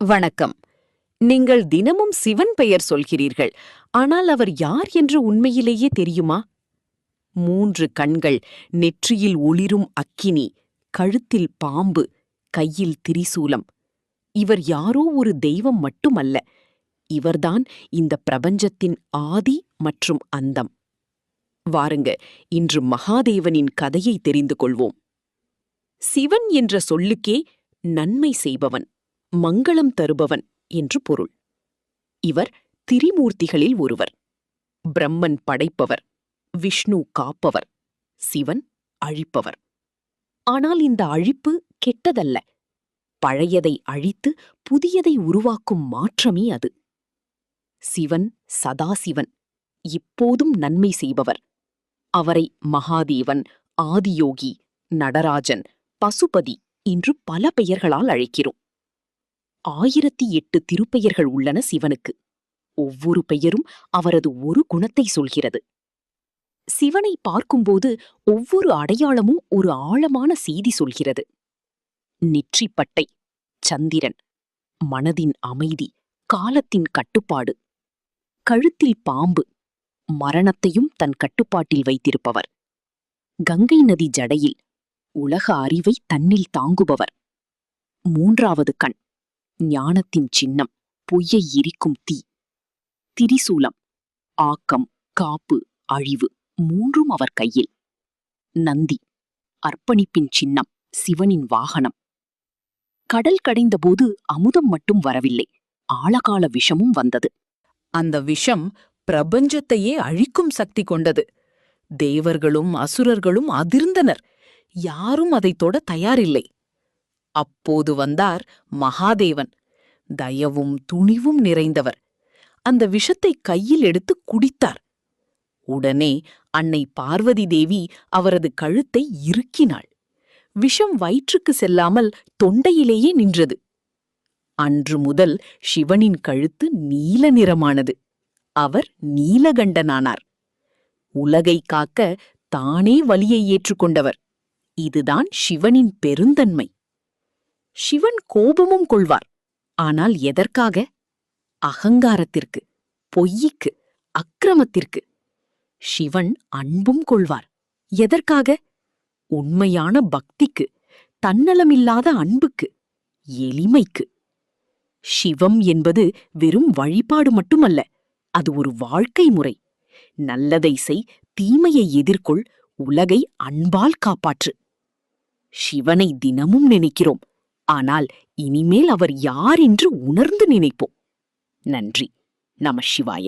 வணக்கம். நீங்கள் தினமும் சிவன் பெயர் சொல்கிறீர்கள். ஆனால் அவர் யார் என்று உண்மையிலேயே தெரியுமா? 3 கண்கள், நெற்றியில் ஒளிரும் அக்கினி, கழுத்தில் பாம்பு, கையில் திரிசூலம். இவர் யாரோ ஒரு தெய்வம் மட்டுமல்ல. இவர்தான் இந்த பிரபஞ்சத்தின் ஆதி மற்றும் அந்தம். வாருங்க, இன்று மகாதேவனின் கதையை தெரிந்து கொள்வோம். சிவன் என்ற சொல்லுக்கே நன்மை செய்பவன், மங்களம் தருபவன் என்று பொருள். இவர் திரிமூர்த்திகளில் ஒருவர். பிரம்மன் படைப்பவர், விஷ்ணு காப்பவர், சிவன் அழிப்பவர். ஆனால் இந்த அழிப்பு கெட்டதல்ல. பழையதை அழித்து புதியதை உருவாக்கும் மாற்றமே அது. சிவன் சதாசிவன், இப்போதும் நன்மை செய்பவர். அவரை மகாதேவன், ஆதியோகி, நடராஜன், பசுபதி என்று பல பெயர்களால் அழைக்கிறோம். 1008 திருப்பெயர்கள் உள்ளன சிவனுக்கு. ஒவ்வொரு பெயரும் அவரது ஒரு குணத்தை சொல்கிறது. சிவனை பார்க்கும்போது ஒவ்வொரு அடையாளமும் ஒரு ஆழமான செய்தி சொல்கிறது. நெற்றிப்பட்டை, சந்திரன், மனதின் அமைதி, காலத்தின் கட்டுப்பாடு. கழுத்தில் பாம்பு, மரணத்தையும் தன் கட்டுப்பாட்டில் வைத்திருப்பவர். கங்கை நதி ஜடையில், உலக அறிவை தன்னில் தாங்குபவர். 3வது கண், ஞானத்தின் சின்னம், பொய்யை எரிக்கும் தீ. திரிசூலம், ஆக்கம், காப்பு, அழிவு, 3ம் அவர் கையில். நந்தி, அர்ப்பணிப்பின் சின்னம், சிவனின் வாகனம். கடல் கடைந்தபோது அமுதம் மட்டும் வரவில்லை, ஆழகால விஷமும் வந்தது. அந்த விஷம் பிரபஞ்சத்தையே அழிக்கும் சக்தி கொண்டது. தேவர்களும் அசுரர்களும் அதிர்ந்தனர். யாரும் அதைத் தொட தயாரில்லை. அப்போது வந்தார் மகாதேவன். தயவும் துணிவும் நிறைந்தவர். அந்த விஷத்தை கையில் எடுத்து குடித்தார். உடனே அன்னை பார்வதி தேவி அவரது கழுத்தை இறுக்கினாள். விஷம் வயிற்றுக்கு செல்லாமல் தொண்டையிலேயே நின்றது. அன்று முதல் சிவனின் கழுத்து நீல நிறமானது. அவர் நீலகண்டனானார். உலகை காக்க தானே வலியை ஏற்றுக்கொண்டவர். இதுதான் சிவனின் பெருந்தன்மை. சிவன் கோபமும் கொள்வார். ஆனால் எதற்காக? அகங்காரத்திற்கு, பொய்யிக்கு, அக்கிரமத்திற்கு. சிவன் அன்பும் கொள்வார். எதற்காக? உண்மையான பக்திக்கு, தன்னலமில்லாத அன்புக்கு, எளிமைக்கு. சிவம் என்பது வெறும் வழிபாடு மட்டுமல்ல, அது ஒரு வாழ்க்கை முறை. நல்லதை செய், தீமையை எதிர்கொள், உலகை அன்பால் காப்பாற்று. சிவனை தினமும் நினைக்கிறோம். ஆனால் இனிமேல் அவர் யார் என்று உணர்ந்து நினைப்போம். நன்றி. நம சிவாய.